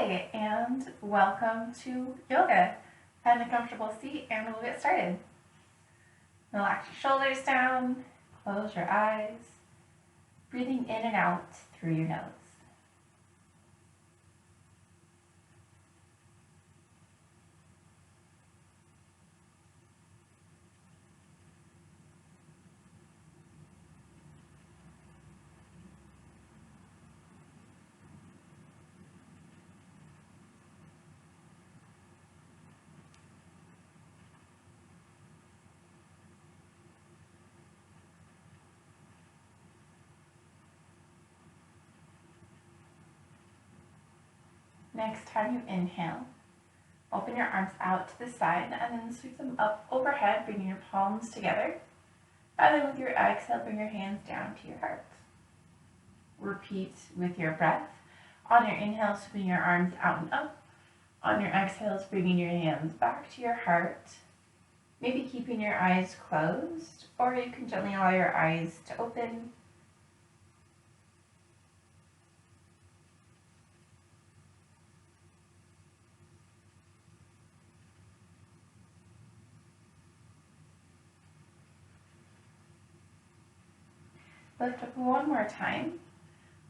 Hi, and welcome to yoga. Find a comfortable seat and we'll get started. Relax your shoulders down, close your eyes, breathing in and out through your nose. Next time you inhale, open your arms out to the side and then sweep them up overhead, bringing your palms together. And then with your exhale, bring your hands down to your heart. Repeat with your breath. On your inhale, sweeping your arms out and up. On your exhales, bringing your hands back to your heart. Maybe keeping your eyes closed, or you can gently allow your eyes to open. Lift up one more time.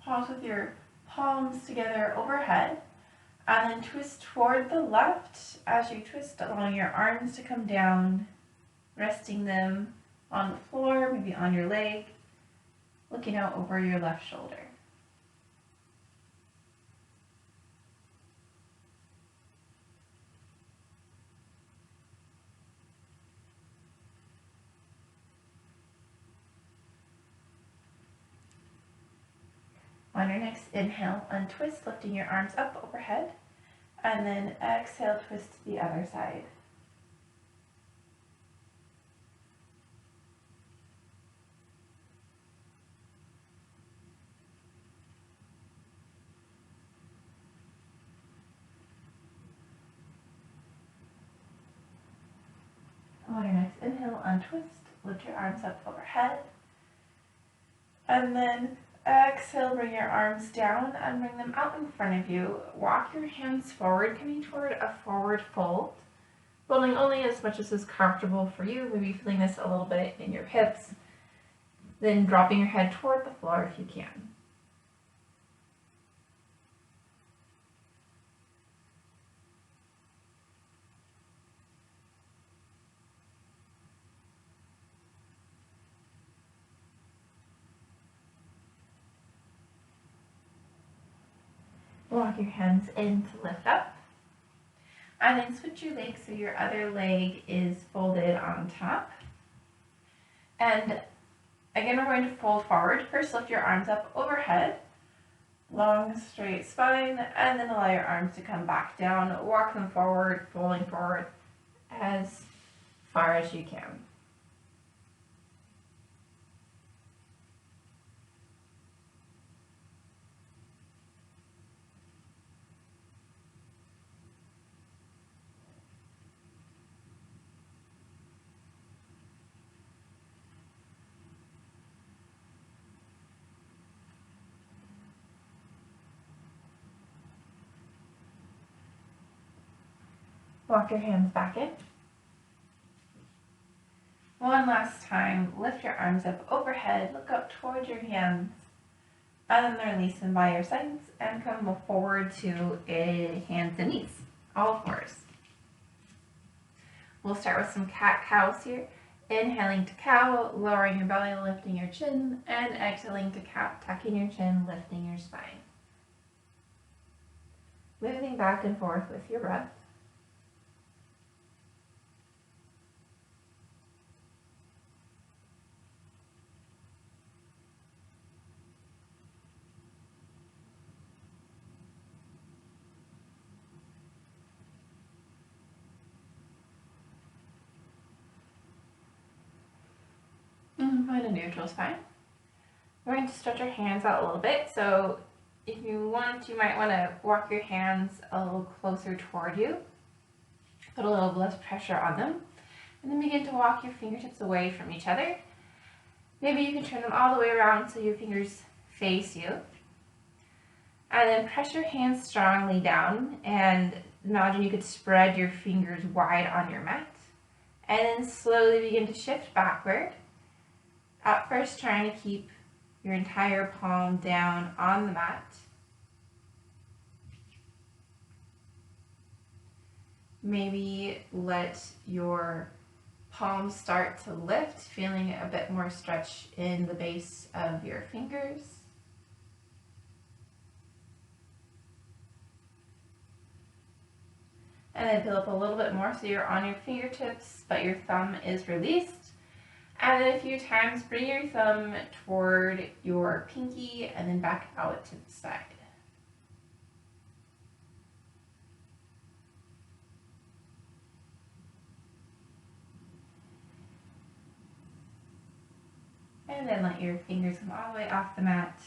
Pause with your palms together overhead. And then twist toward the left. As you twist, allowing your arms to come down, resting them on the floor, maybe on your leg, looking out over your left shoulder. On your next inhale, untwist, lifting your arms up overhead, and then exhale, twist to the other side. On your next inhale, untwist, lift your arms up overhead, and then exhale, bring your arms down and bring them out in front of you. Walk your hands forward, coming toward a forward fold, folding only as much as is comfortable for you, maybe feeling this a little bit in your hips, then dropping your head toward the floor if you can. Walk your hands in to lift up. And then switch your legs so your other leg is folded on top. And again, we're going to fold forward. First, lift your arms up overhead. Long, straight spine. And then allow your arms to come back down. Walk them forward, folding forward as far as you can. Walk your hands back in. One last time, lift your arms up overhead, look up towards your hands, and then release them by your sides and come forward to a hands and knees, all fours. We'll start with some cat-cows here. Inhaling to cow, lowering your belly, lifting your chin, and exhaling to cat, tucking your chin, lifting your spine. Moving back and forth with your breath. And find a neutral spine. We're going to stretch our hands out a little bit. So if you want, you might want to walk your hands a little closer toward you. Put a little less pressure on them. And then begin to walk your fingertips away from each other. Maybe you can turn them all the way around so your fingers face you. And then press your hands strongly down and imagine you could spread your fingers wide on your mat. And then slowly begin to shift backward. At first, trying to keep your entire palm down on the mat. Maybe let your palms start to lift, feeling a bit more stretch in the base of your fingers. And then build up a little bit more so you're on your fingertips, but your thumb is released. And then a few times, bring your thumb toward your pinky and then back out to the side. And then let your fingers come all the way off the mat.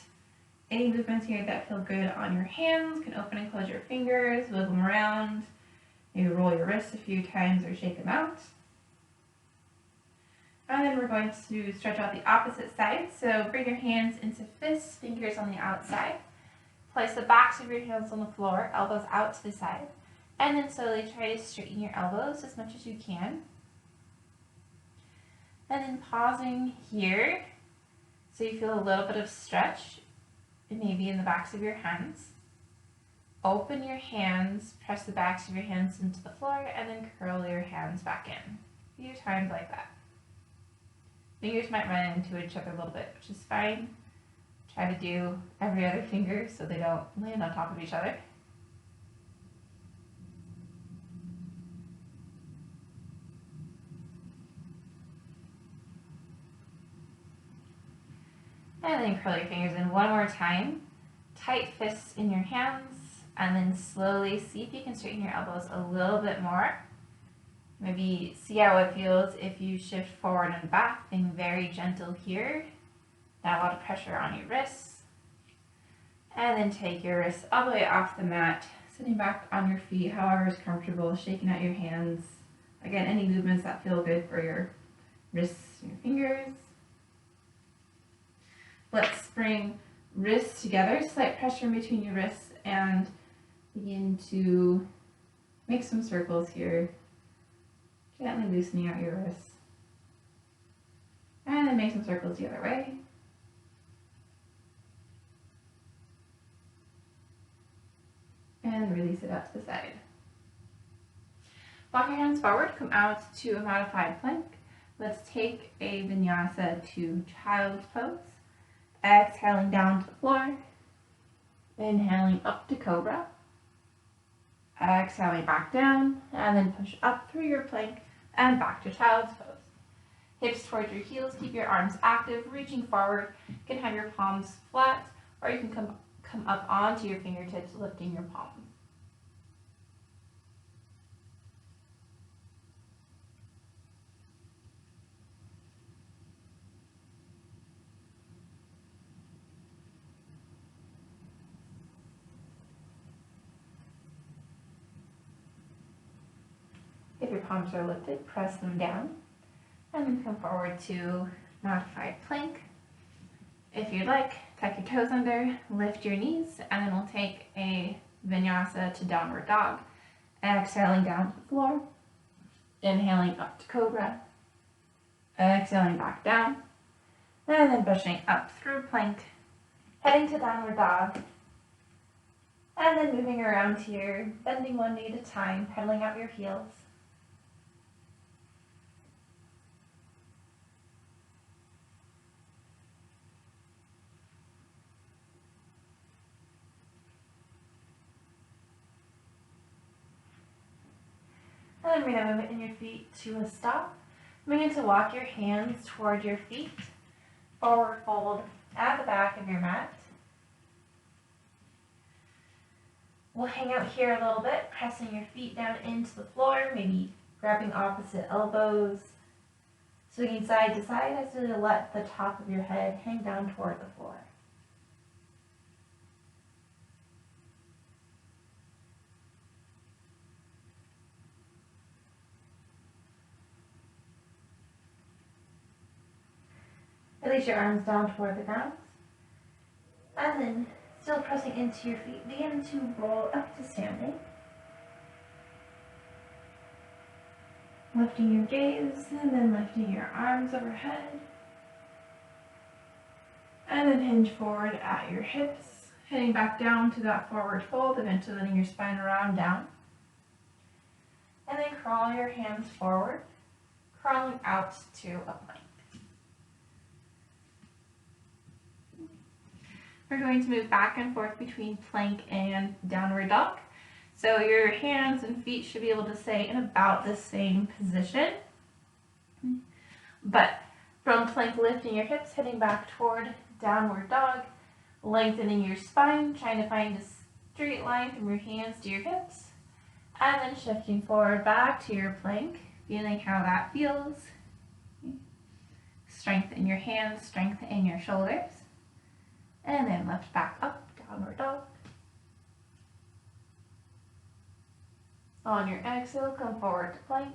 Any movements here that feel good on your hands, can open and close your fingers, wiggle them around. Maybe roll your wrists a few times or shake them out. And then we're going to stretch out the opposite side. So bring your hands into fists, fingers on the outside. Place the backs of your hands on the floor, elbows out to the side. And then slowly try to straighten your elbows as much as you can. And then pausing here, so you feel a little bit of stretch, maybe in the backs of your hands. Open your hands, press the backs of your hands into the floor, and then curl your hands back in. A few times like that. Fingers might run into each other a little bit, which is fine. Try to do every other finger so they don't land on top of each other. And then curl your fingers in one more time. Tight fists in your hands, and then slowly see if you can straighten your elbows a little bit more. Maybe see how it feels if you shift forward and back, being very gentle here. Not a lot of pressure on your wrists. And then take your wrists all the way off the mat, sitting back on your feet, however is comfortable, shaking out your hands. Again, any movements that feel good for your wrists and your fingers. Let's bring wrists together, slight pressure in between your wrists, and begin to make some circles here. Gently loosening out your wrists. And then make some circles the other way. And release it out to the side. Walk your hands forward, come out to a modified plank. Let's take a vinyasa to child's pose. Exhaling down to the floor. Inhaling up to cobra. Exhaling back down, and then push up through your plank and back to child's pose. Hips towards your heels, keep your arms active, reaching forward. You can have your palms flat, or you can come up onto your fingertips, lifting your palms. If your palms are lifted, press them down, and then come forward to modified plank. If you'd like, tuck your toes under, lift your knees, and then we'll take a vinyasa to downward dog. Exhaling down to the floor, inhaling up to cobra, exhaling back down, and then pushing up through plank, heading to downward dog, and then moving around here, bending one knee at a time, pedaling out your heels. And then bring that movement in your feet to a stop. Begin to walk your hands toward your feet. Forward fold at the back of your mat. We'll hang out here a little bit, pressing your feet down into the floor, maybe grabbing opposite elbows, swinging side to side as you let the top of your head hang down toward the floor. Release your arms down toward the ground. And then Still pressing into your feet, begin to roll up to standing. Lifting your gaze and then lifting your arms overhead. And then hinge forward at your hips, heading back down to that forward fold, eventually letting your spine round down. And then crawl your hands forward, crawling out to a plank. We're going to move back and forth between plank and downward dog. So your hands and feet should be able to stay in about the same position. But from plank, lifting your hips, heading back toward downward dog, lengthening your spine, trying to find a straight line from your hands to your hips, and then shifting forward back to your plank, feeling how that feels. Strength in your hands, strength in your shoulders, and then lift back up, downward dog. On your exhale, come forward to plank.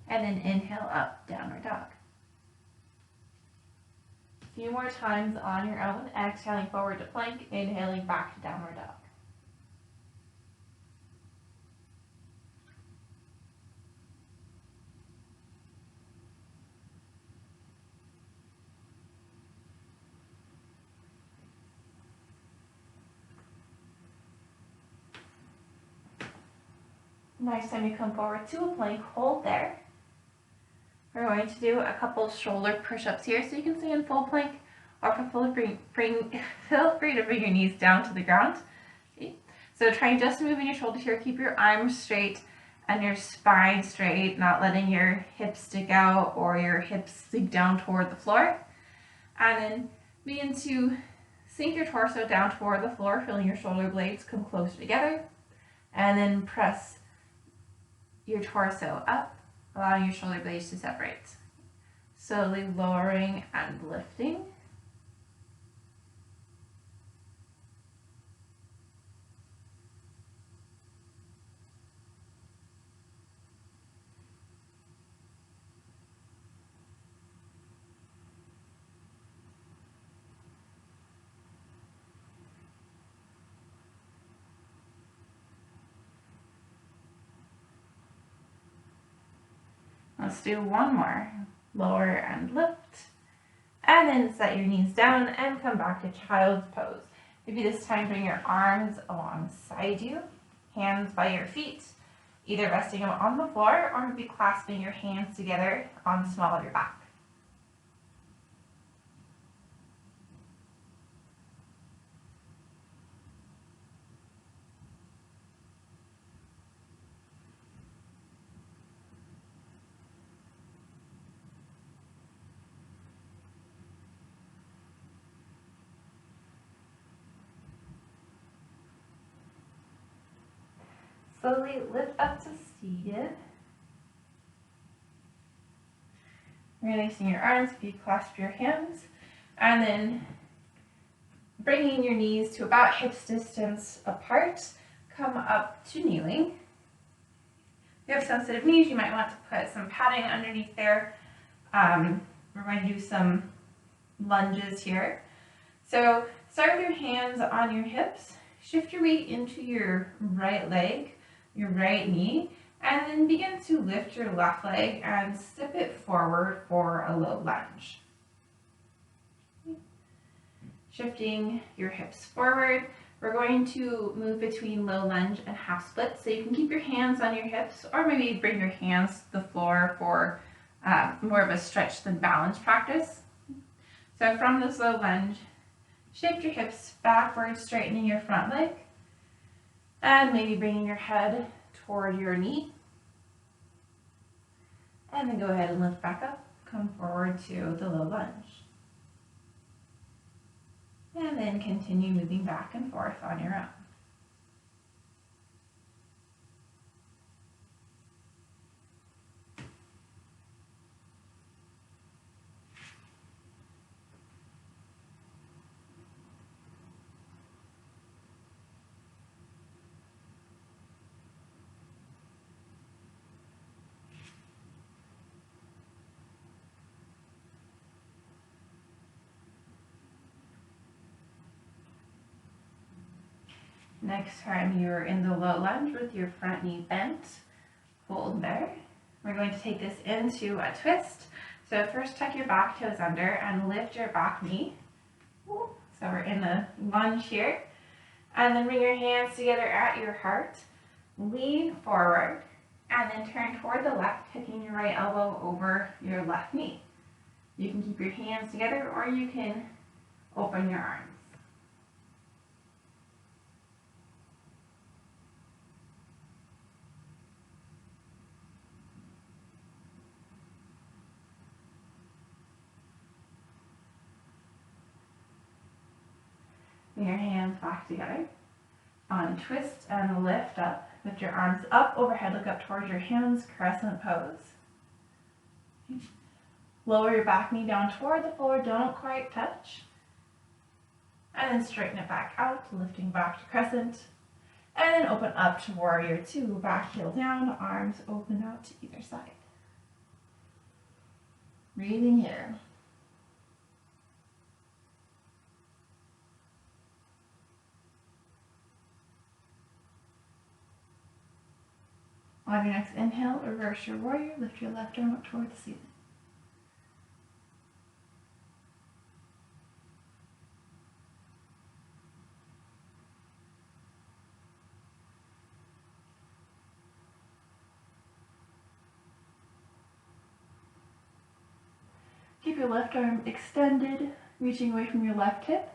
And then inhale up, downward dog. A few more times on your own, exhaling forward to plank, inhaling back to downward dog. Next time you come forward to a plank, hold there. We're going to do a couple shoulder push-ups here, so you can stay in full plank, or feel free to bring your knees down to the ground. Okay. So try just moving your shoulders here, keep your arms straight and your spine straight, not letting your hips stick out or your hips sink down toward the floor. And then begin to sink your torso down toward the floor, feeling your shoulder blades come closer together, and then press your torso up, allowing your shoulder blades to separate. Slowly lowering and lifting. Let's do one more. Lower and lift. And then set your knees down and come back to child's pose. Maybe this time bring your arms alongside you, hands by your feet, either resting them on the floor or maybe clasping your hands together on the small of your back. Slowly lift up to seated. Releasing your arms if you clasp your hands. And then bringing your knees to about hips distance apart. Come up to kneeling. If you have sensitive knees, you might want to put some padding underneath there. We're going to do some lunges here. So start with your hands on your hips. Shift your weight into your right leg, your right knee, and then begin to lift your left leg and step it forward for a low lunge. Shifting your hips forward, we're going to move between low lunge and half split. So you can keep your hands on your hips or maybe bring your hands to the floor for more of a stretch than balance practice. So from this low lunge, shift your hips backwards, straightening your front leg, and maybe bringing your head toward your knee. And then go ahead and lift back up, come forward to the low lunge. And then continue moving back and forth on your own. Next time you're in the low lunge with your front knee bent, hold there. We're going to take this into a twist. So first tuck your back toes under and lift your back knee. So we're in the lunge here. And then bring your hands together at your heart. Lean forward and then turn toward the left, tucking your right elbow over your left knee. You can keep your hands together or you can open your arms. Bring your hands back together. On twist and lift up. Lift your arms up overhead, look up towards your hands, crescent pose. Lower your back knee down toward the floor, don't quite touch. And then straighten it back out, lifting back to crescent. And then open up to warrior two, back heel down, arms open out to either side. Breathing here. On your next inhale, reverse your warrior, lift your left arm up toward the ceiling. Keep your left arm extended, reaching away from your left hip,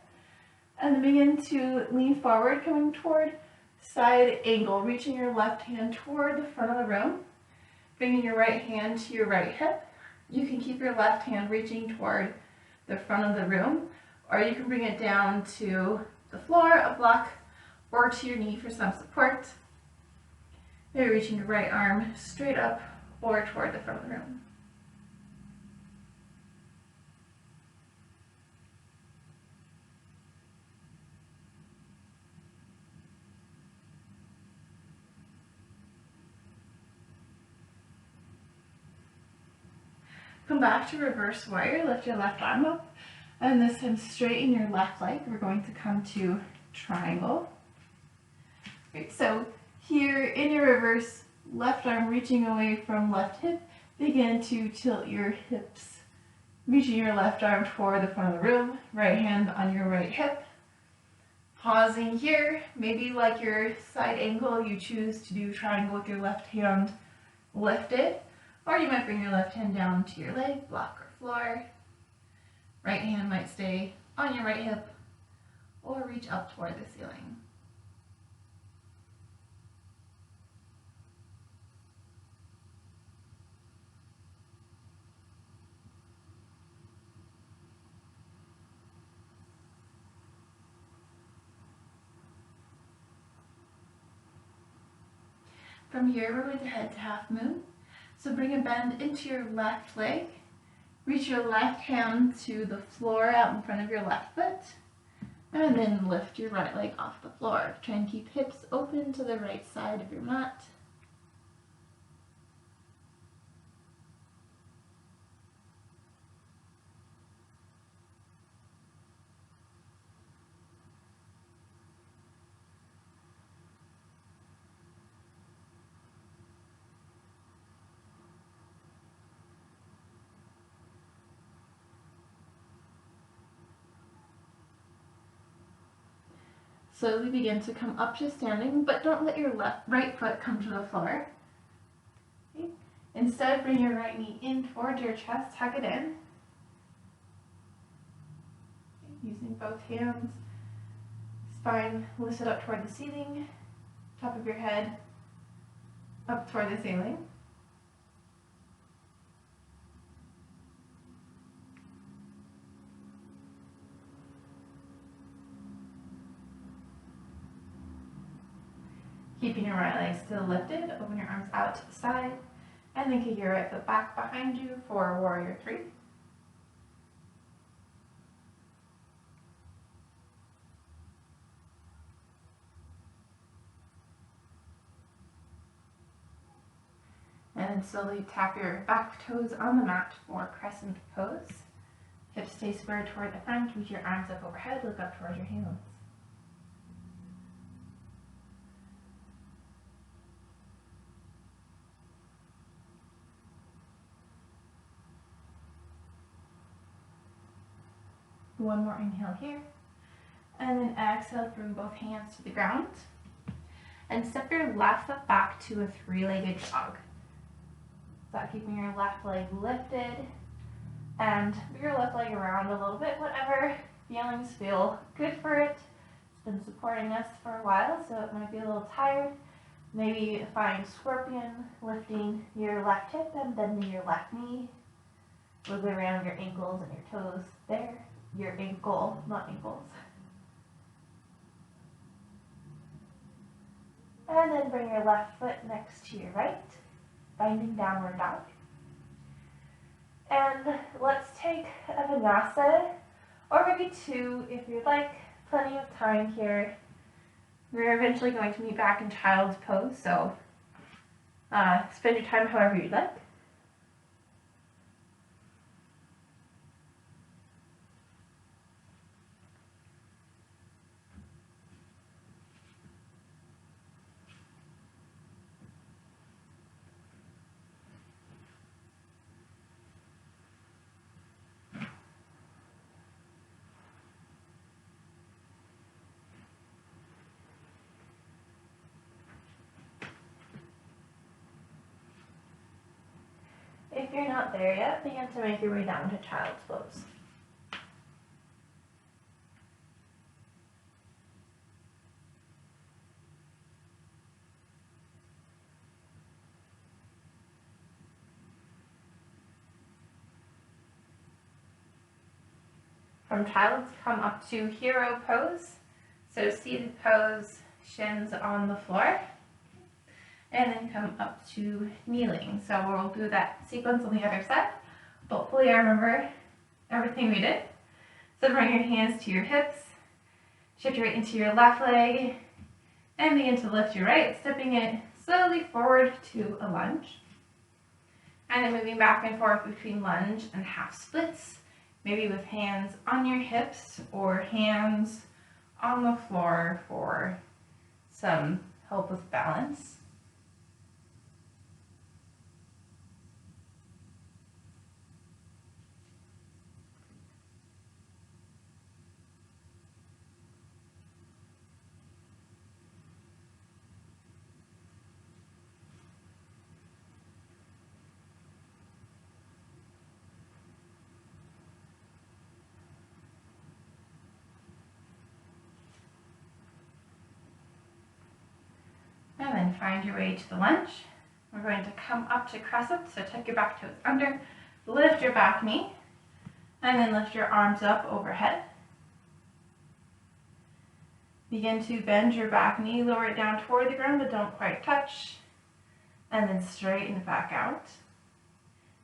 and then begin to lean forward, coming toward side angle, reaching your left hand toward the front of the room, bringing your right hand to your right hip. You can keep your left hand reaching toward the front of the room, or you can bring it down to the floor, a block, or to your knee for some support. Maybe reaching your right arm straight up or toward the front of the room. Come back to reverse warrior, lift your left arm up, and this time straighten your left leg. We're going to come to triangle. Great, so here in your reverse, left arm reaching away from left hip, begin to tilt your hips, reaching your left arm toward the front of the room, right hand on your right hip. Pausing here, maybe like your side angle, you choose to do triangle with your left hand lifted. Or you might bring your left hand down to your leg, block or floor. Right hand might stay on your right hip or reach up toward the ceiling. From here, we're going to head to half moon. So bring a bend into your left leg, reach your left hand to the floor out in front of your left foot, and then lift your right leg off the floor. Try and keep hips open to the right side of your mat. Slowly begin to come up to standing, but don't let your right foot come to the floor. Okay. Instead, bring your right knee in towards your chest, tuck it in. Okay. Using both hands, spine lifted up toward the ceiling, top of your head up toward the ceiling. Keeping your right leg still lifted, open your arms out to the side, and then kick your right foot back behind you for warrior three. And then slowly tap your back toes on the mat for crescent pose. Hips stay square toward the front, reach your arms up overhead, look up towards your hands. One more inhale here. And then exhale, bring both hands to the ground. And step your left foot back to a three-legged jog. So keeping your left leg lifted and move your left leg around a little bit, whatever feelings feel good for it. It's been supporting us for a while, so it might be a little tired. Maybe find scorpion, lifting your left hip and bending your left knee. Wiggle around your ankles and your toes there. Your ankle, not ankles. And then bring your left foot next to your right, finding downward dog. And let's take a vinyasa, or maybe two if you'd like. Plenty of time here. We're eventually going to meet back in child's pose, so spend your time however you'd like. If you're not there yet, begin to make your way down to child's pose. From child's, come up to hero pose. So seated pose, shins on the floor. And then come up to kneeling. So we'll do that sequence on the other side. Hopefully I remember everything we did. So bring your hands to your hips, shift your weight into your left leg, and begin to lift your right, stepping it slowly forward to a lunge. And then moving back and forth between lunge and half splits, maybe with hands on your hips or hands on the floor for some help with balance. And then find your way to the lunge. We're going to come up to crescent, so tuck your back toes under, lift your back knee, and then lift your arms up overhead. Begin to bend your back knee, lower it down toward the ground, but don't quite touch. And then straighten it back out.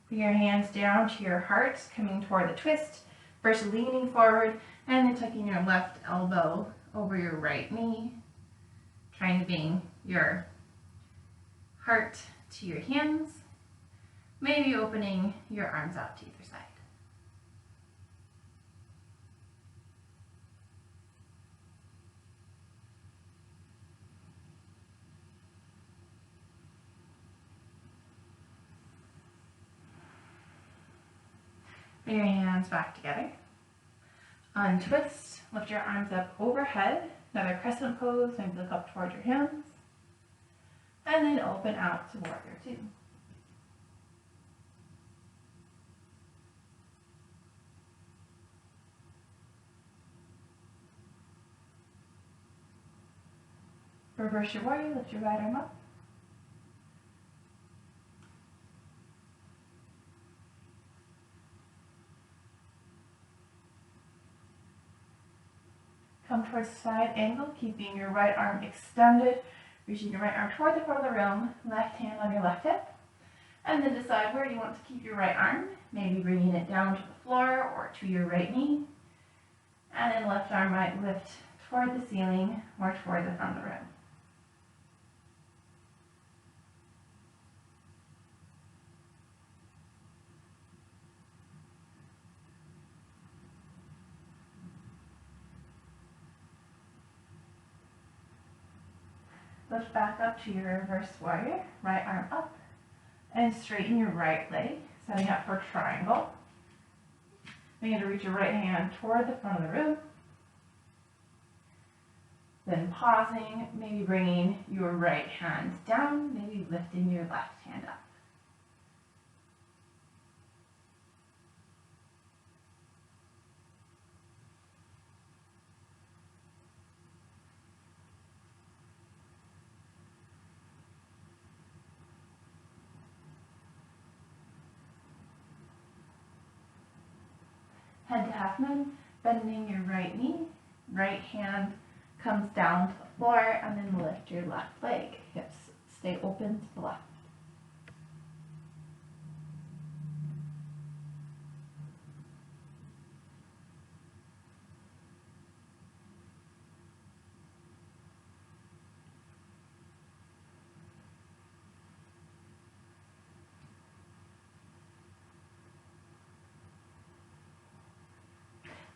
Bring your hands down to your heart, coming toward the twist. First leaning forward, and then tucking your left elbow over your right knee. Trying to bring your heart to your hands. Maybe opening your arms out to either side. Bring your hands back together. Untwist, lift your arms up overhead. Another crescent pose, maybe look up towards your hands. And then open out to warrior two. Reverse your warrior, lift your right arm up. Come towards side angle, keeping your right arm extended, reaching your right arm toward the front of the room, left hand on your left hip, and then decide where you want to keep your right arm, maybe bringing it down to the floor or to your right knee, and then left arm might lift toward the ceiling or toward the front of the room. Lift back up to your reverse warrior, right arm up, and straighten your right leg, setting up for triangle. Begin to reach your right hand toward the front of the room. Then pausing, maybe bringing your right hand down, maybe lifting your left hand up. Head to half moon, bending your right knee, right hand comes down to the floor, and then lift your left leg. Hips stay open to the left.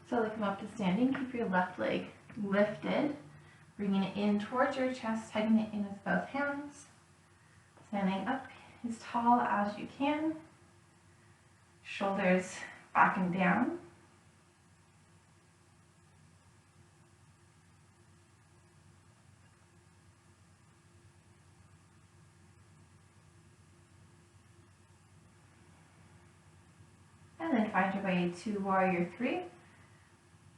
Slowly come up to standing, keep your left leg lifted, bringing it in towards your chest, tugging it in with both hands. Standing up as tall as you can, shoulders back and down. And then find your way to Warrior 3.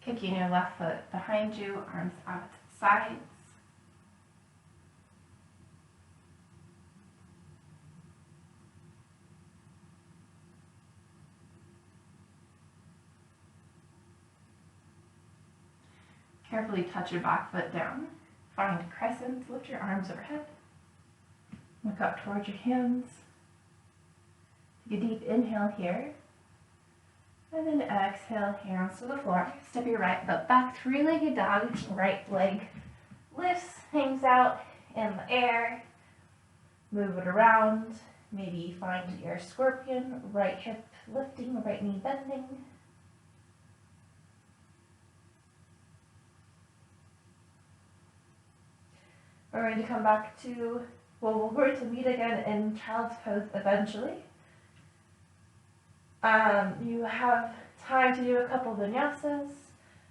Kicking your left foot behind you, arms out to the sides. Carefully touch your back foot down. Find Crescent, lift your arms overhead. Look up towards your hands. Take a deep inhale here. And then exhale, hands to the floor. Step your right foot back, three-legged dog. Right leg lifts, hangs out in the air. Move it around. Maybe find your scorpion. Right hip lifting, right knee bending. We're going to come back to, well, we're going to meet again in child's pose eventually. You have time to do a couple of vinyasas,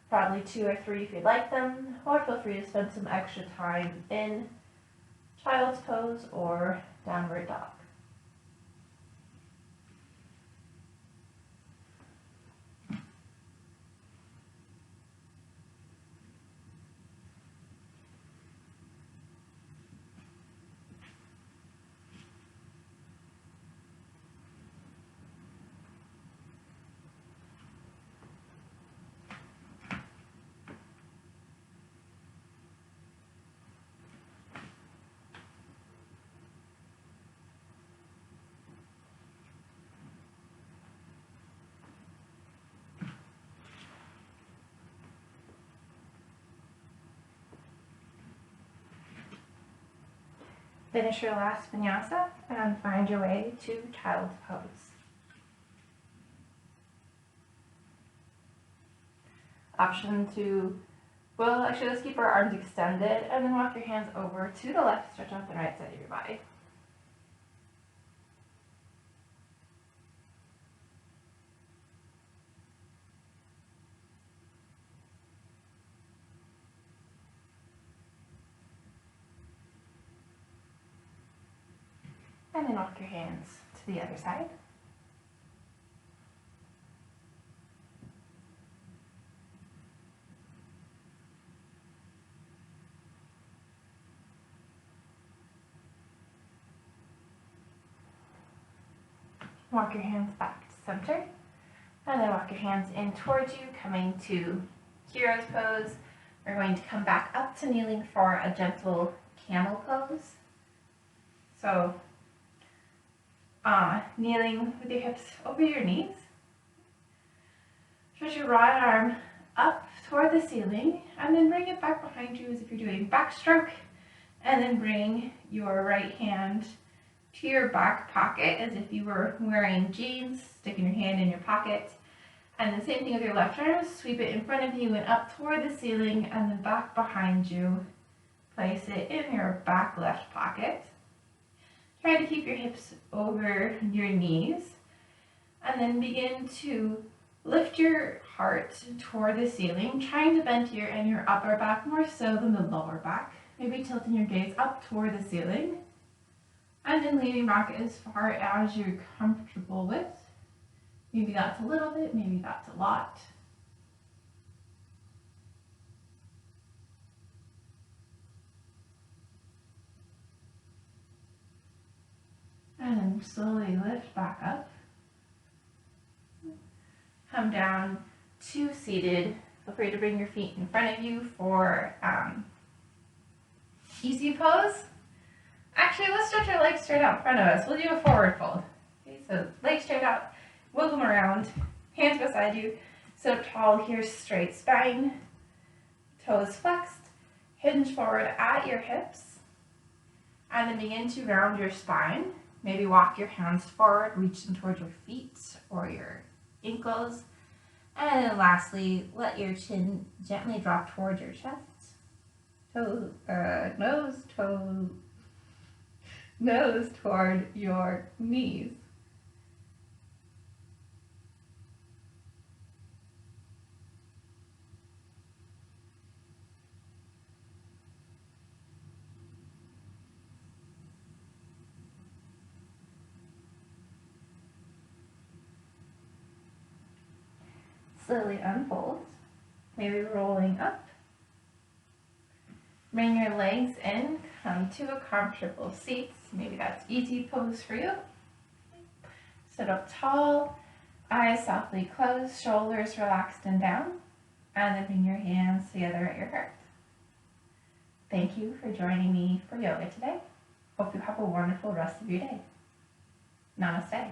probably 2 or 3 if you'd like them, or feel free to spend some extra time in child's pose or downward dog. Finish your last vinyasa and find your way to child's pose. Option to, well, actually let's keep our arms extended and then walk your hands over to the left, stretch out the right side of your body. And then walk your hands to the other side. Walk your hands back to center. And then walk your hands in towards you, coming to hero's pose. We're going to come back up to kneeling for a gentle camel pose. So, kneeling with your hips over your knees. Stretch your right arm up toward the ceiling and then bring it back behind you as if you're doing backstroke. And then bring your right hand to your back pocket as if you were wearing jeans, sticking your hand in your pocket. And the same thing with your left arm, sweep it in front of you and up toward the ceiling and then back behind you. Place it in your back left pocket. Try to keep your hips over your knees and then begin to Lift your heart toward the ceiling, trying to bend here in your upper back more so than the lower back. Maybe tilting your gaze up toward the ceiling. And then leaning back as far as you're comfortable with. Maybe that's a little bit, maybe that's a lot. And then slowly lift back up. Come down to seated. Feel free to bring your feet in front of you for easy pose. Actually, let's stretch our legs straight out in front of us. We'll do a forward fold. Okay, so legs straight out, wiggle them around, hands beside you. Sit up tall here, straight spine, toes flexed, hinge forward at your hips, and then begin to round your spine. Maybe walk your hands forward, reach them towards your feet or your ankles. And then lastly, let your chin gently drop towards your chest. Nose toward your knees. Slowly unfold, maybe rolling up. Bring your legs in, come to a comfortable seat. Maybe that's easy pose for you. Sit up tall, eyes softly closed, shoulders relaxed and down, and then bring your hands together at your heart. Thank you for joining me for yoga today. Hope you have a wonderful rest of your day. Namaste.